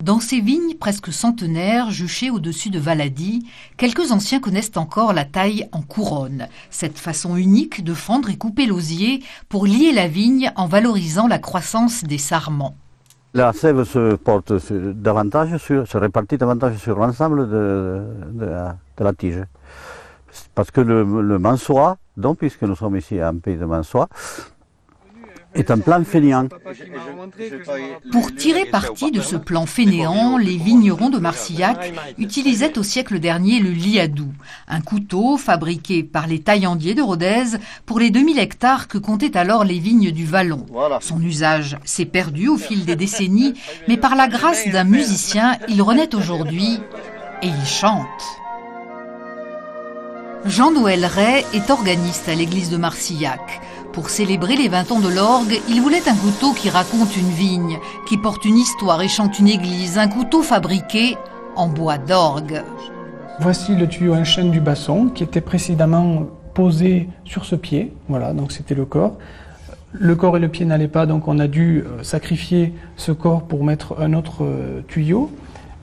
Dans ces vignes presque centenaires, juchées au-dessus de Valady, quelques anciens connaissent encore la taille en couronne, cette façon unique de fendre et couper l'osier pour lier la vigne en valorisant la croissance des sarments. La sève se répartit davantage sur l'ensemble de la tige. Parce que le mansois, donc, puisque nous sommes ici à un pays de mansois, est un plan fainéant. Pour tirer parti de ce plan fainéant, les vignerons de Marcillac utilisaient au siècle dernier le liadou, un couteau fabriqué par les taillandiers de Rodez pour les 2000 hectares que comptaient alors les vignes du Vallon. Son usage s'est perdu au fil des décennies, mais par la grâce d'un musicien, il renaît aujourd'hui et il chante. Jean-Noël Ray est organiste à l'église de Marcillac. Pour célébrer les 20 ans de l'orgue, il voulait un couteau qui raconte une vigne, qui porte une histoire et chante une église, un couteau fabriqué en bois d'orgue. Voici le tuyau en chêne du basson qui était précédemment posé sur ce pied. Voilà, donc c'était le corps. Le corps et le pied n'allaient pas, donc on a dû sacrifier ce corps pour mettre un autre tuyau.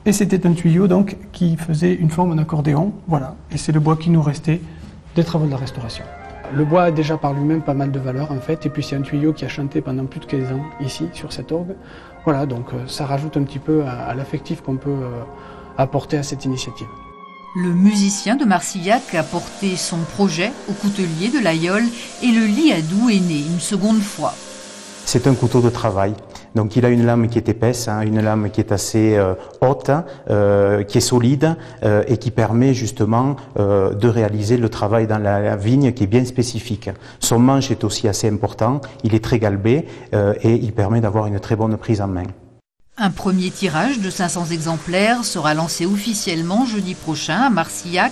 Et c'était un tuyau donc qui faisait une forme d'accordéon. Voilà, et c'est le bois qui nous restait des travaux de la restauration. Le bois a déjà par lui-même pas mal de valeur en fait, et puis c'est un tuyau qui a chanté pendant plus de 15 ans ici, sur cette orgue. Voilà, donc ça rajoute un petit peu à l'affectif qu'on peut apporter à cette initiative. Le musicien de Marcillac a porté son projet au coutelier de l'Aïeul et le liadou est né une seconde fois. C'est un couteau de travail. Donc il a une lame qui est épaisse, une lame qui est assez haute, qui est solide et qui permet justement de réaliser le travail dans la vigne qui est bien spécifique. Son manche est aussi assez important, il est très galbé et il permet d'avoir une très bonne prise en main. Un premier tirage de 500 exemplaires sera lancé officiellement jeudi prochain à Marcillac.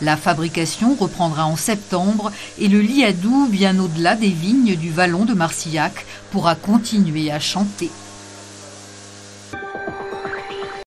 La fabrication reprendra en septembre et le liadou, bien au-delà des vignes du Vallon de Marcillac, pourra continuer à chanter.